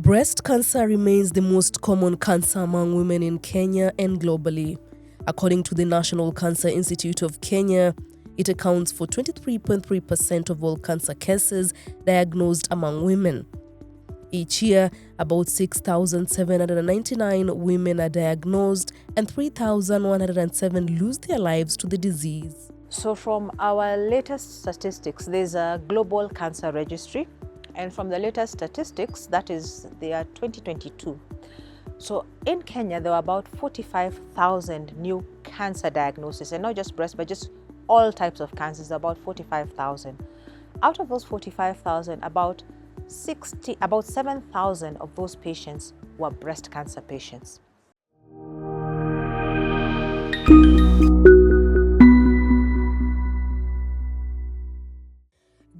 Breast cancer remains the most common cancer among women in Kenya and globally. According to the National Cancer Institute of Kenya, it accounts for 23.3% of all cancer cases diagnosed among women. Each year, about 6,799 women are diagnosed and 3,107 lose their lives to the disease. So from our latest statistics, there's a global cancer registry. And from the latest statistics, that is the year 2022. So in Kenya, there were about 45,000 new cancer diagnoses, and not just breast, but just all types of cancers, about 45,000. Out of those 45,000, about 7,000 of those patients were breast cancer patients.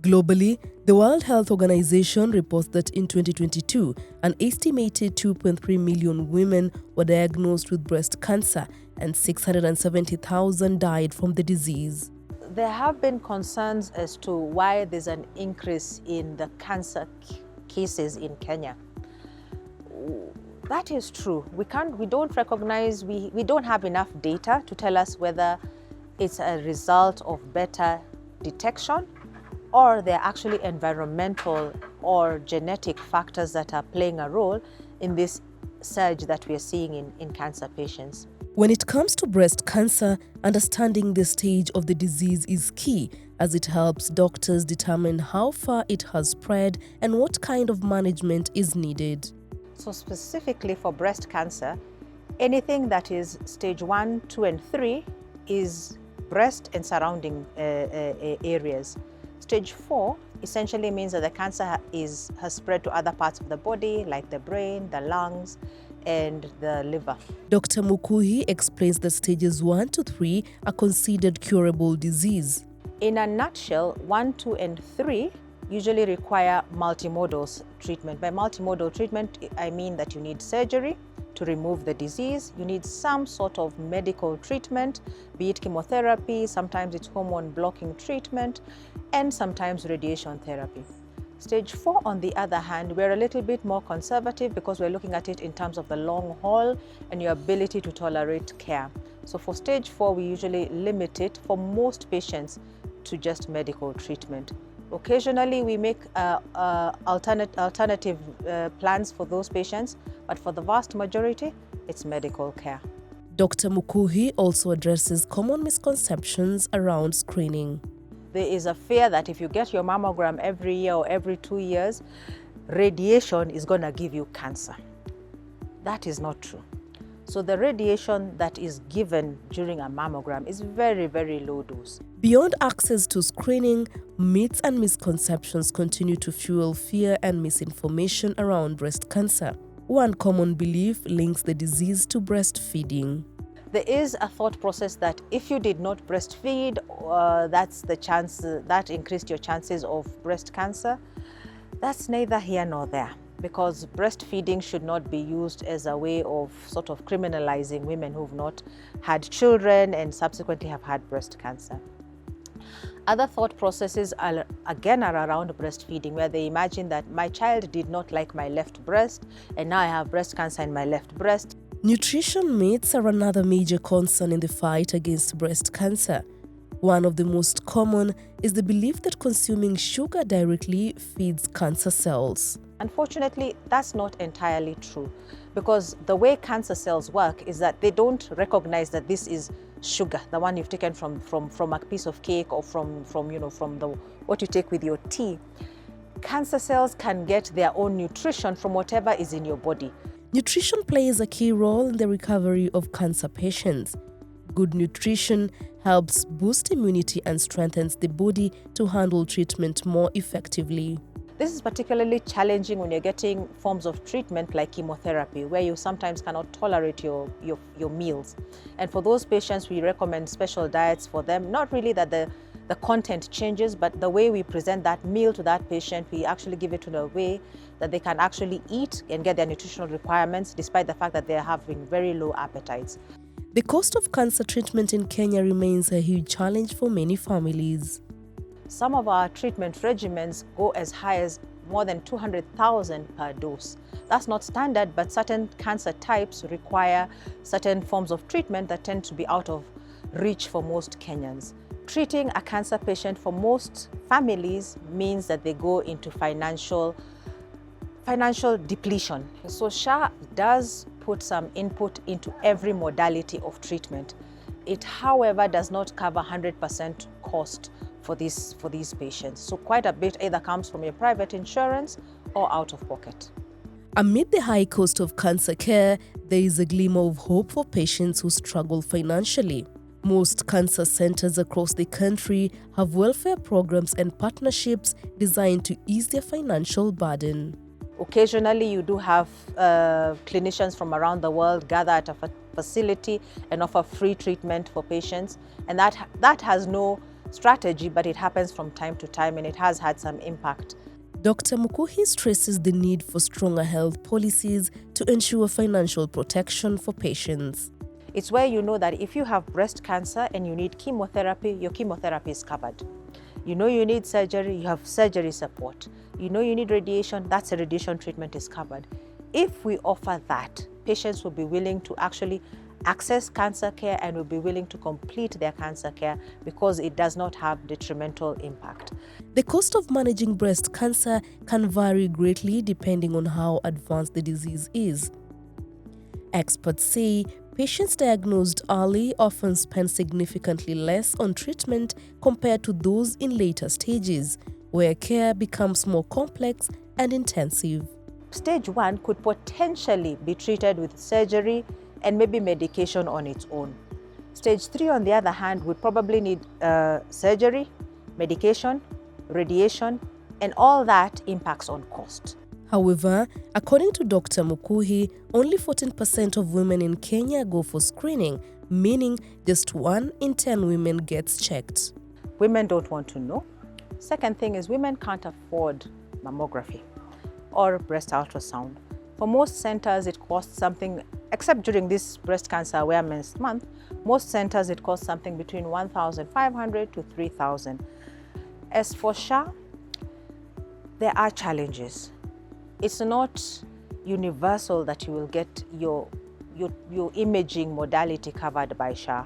Globally, the World Health Organization reports that in 2022, an estimated 2.3 million women were diagnosed with breast cancer and 670,000 died from the disease. There have been concerns as to why there's an increase in the cancer cases in Kenya. That is true. We don't have enough data to tell us whether it's a result of better detection or they're actually environmental or genetic factors that are playing a role in this surge that we are seeing in cancer patients. When it comes to breast cancer, understanding the stage of the disease is key, as it helps doctors determine how far it has spread and what kind of management is needed. So specifically for breast cancer, anything that is stage 1, 2, and 3 is breast and surrounding areas. Stage 4 essentially means that the cancer has spread to other parts of the body, like the brain, the lungs, and the liver. Dr. Mukuhi explains that stages 1 to 3 are considered curable disease. In a nutshell, 1, 2, and 3 usually require multimodal treatment. By multimodal treatment, I mean that you need surgery to remove the disease, you need some sort of medical treatment, be it chemotherapy, sometimes it's hormone blocking treatment, and sometimes radiation therapy. Stage 4, on the other hand, we're a little bit more conservative because we're looking at it in terms of the long haul and your ability to tolerate care. So for stage 4, we usually limit it for most patients to just medical treatment. Occasionally, we make alternative plans for those patients, but for the vast majority, it's medical care. Dr. Mukuhi also addresses common misconceptions around screening. There is a fear that if you get your mammogram every year or every 2 years, radiation is going to give you cancer. That is not true. So the radiation that is given during a mammogram is very, very low dose. Beyond access to screening, myths and misconceptions continue to fuel fear and misinformation around breast cancer. One common belief links the disease to breastfeeding. There is a thought process that if you did not breastfeed, that increased your chances of breast cancer. That's neither here nor there, because breastfeeding should not be used as a way of sort of criminalizing women who've not had children and subsequently have had breast cancer. Other thought processes are around breastfeeding, where they imagine that my child did not like my left breast and now I have breast cancer in my left breast. Nutrition myths are another major concern in the fight against breast cancer. One of the most common is the belief that consuming sugar directly feeds cancer cells. Unfortunately, that's not entirely true, because the way cancer cells work is that they don't recognize that this is sugar, the one you've taken from a piece of cake or from what you take with your tea. Cancer cells can get their own nutrition from whatever is in your body. Nutrition plays a key role in the recovery of cancer patients. Good nutrition helps boost immunity and strengthens the body to handle treatment more effectively. This is particularly challenging when you're getting forms of treatment like chemotherapy, where you sometimes cannot tolerate your meals. And for those patients, we recommend special diets for them. Not really that the content changes, but the way we present that meal to that patient, we actually give it in a way that they can actually eat and get their nutritional requirements, despite the fact that they're having very low appetites. The cost of cancer treatment in Kenya remains a huge challenge for many families. Some of our treatment regimens go as high as more than 200,000 per dose. That's not standard, but certain cancer types require certain forms of treatment that tend to be out of reach for most Kenyans. Treating a cancer patient for most families means that they go into financial depletion. So SHA does put some input into every modality of treatment. It, however, does not cover 100% cost for these patients. So quite a bit either comes from your private insurance or out of pocket. Amid the high cost of cancer care, there is a glimmer of hope for patients who struggle financially. Most cancer centers across the country have welfare programs and partnerships designed to ease their financial burden. Occasionally, you do have clinicians from around the world gather at a facility and offer free treatment for patients. And that has no strategy, but it happens from time to time, and it has had some impact. Dr. Mukuhi stresses the need for stronger health policies to ensure financial protection for patients. It's where you know that if you have breast cancer and you need chemotherapy, your chemotherapy is covered. You know you need surgery, you have surgery support. You know you need radiation, that's a radiation treatment is covered. If we offer that, patients will be willing to actually access cancer care and will be willing to complete their cancer care because it does not have detrimental impact. The cost of managing breast cancer can vary greatly depending on how advanced the disease is. Experts say patients diagnosed early often spend significantly less on treatment compared to those in later stages, where care becomes more complex and intensive. Stage 1 could potentially be treated with surgery and maybe medication on its own. Stage 3, on the other hand, would probably need surgery, medication, radiation, and all that impacts on cost. However, according to Dr. Mukuhi, only 14% of women in Kenya go for screening, meaning just 1 in 10 women gets checked. Women don't want to know. Second thing is women can't afford mammography or breast ultrasound. For most centers, it costs something, except during this breast cancer awareness month, most centers it costs something between 1,500 to 3,000. As for SHA, there are challenges. It's not universal that you will get your imaging modality covered by SHA.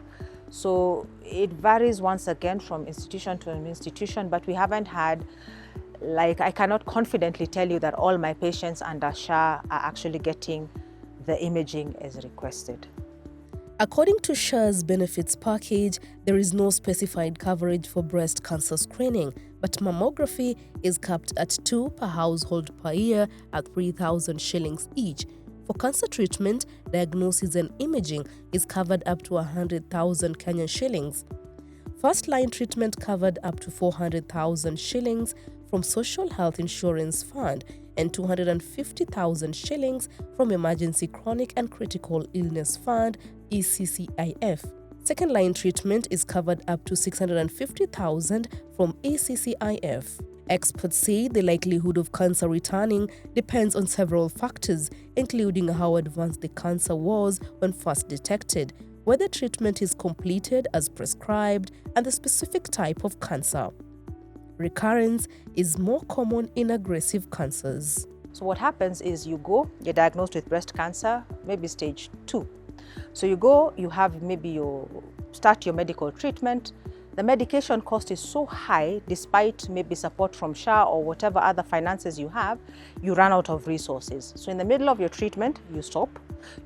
So it varies once again from institution to institution, but we haven't had, I cannot confidently tell you that all my patients under SHA are actually getting the imaging as requested. According to SHA's benefits package, there is no specified coverage for breast cancer screening, but mammography is capped at 2 per household per year at 3,000 shillings each. For cancer treatment, diagnosis and imaging is covered up to 100,000 Kenyan shillings. First-line treatment covered up to 400,000 shillings from Social Health Insurance Fund and 250,000 shillings from Emergency Chronic and Critical Illness Fund, ECCIF. Second-line treatment is covered up to 650,000 from ECCIF. Experts say the likelihood of cancer returning depends on several factors, including how advanced the cancer was when first detected, whether treatment is completed as prescribed, and the specific type of cancer. Recurrence is more common in aggressive cancers. So what happens is you're diagnosed with breast cancer, maybe stage 2. So you start your medical treatment. The medication cost is so high, despite maybe support from SHA or whatever other finances you have, you run out of resources. So in the middle of your treatment, you stop,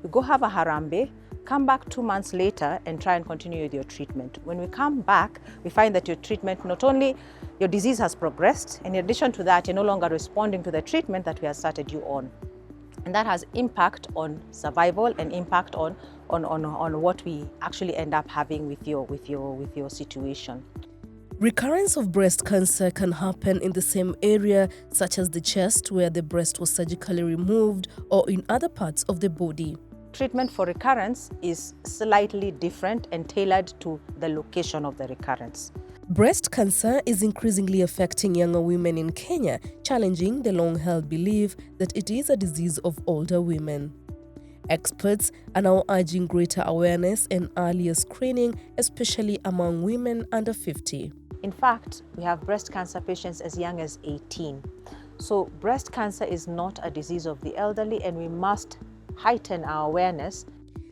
you go have a harambe, come back 2 months later and try and continue with your treatment. When we come back, we find that your treatment, not only your disease has progressed, in addition to that, you're no longer responding to the treatment that we have started you on. And that has impact on survival and impact on what we actually end up having with your situation. Recurrence of breast cancer can happen in the same area, such as the chest, where the breast was surgically removed, or in other parts of the body. Treatment for recurrence is slightly different and tailored to the location of the recurrence. Breast cancer is increasingly affecting younger women in Kenya, challenging the long-held belief that it is a disease of older women. Experts are now urging greater awareness and earlier screening, especially among women under 50. In fact, we have breast cancer patients as young as 18. So breast cancer is not a disease of the elderly, and we must heighten our awareness.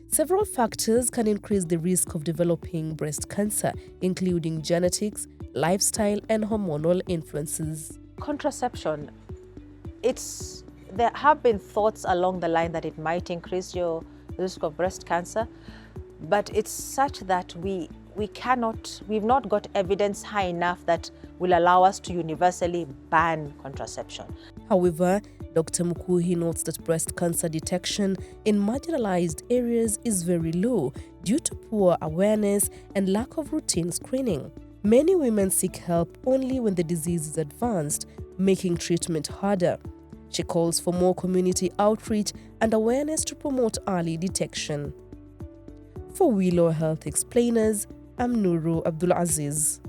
Several factors can increase the risk of developing breast cancer, including genetics, lifestyle, and hormonal influences. Contraception, there have been thoughts along the line that it might increase your risk of breast cancer, but it's such that we've not got evidence high enough that will allow us to universally ban contraception. However, Dr. Mukuhi notes that breast cancer detection in marginalized areas is very low due to poor awareness and lack of routine screening. Many women seek help only when the disease is advanced, making treatment harder. She calls for more community outreach and awareness to promote early detection. For Willow Health Explainers, I'm Nuru Abdulaziz.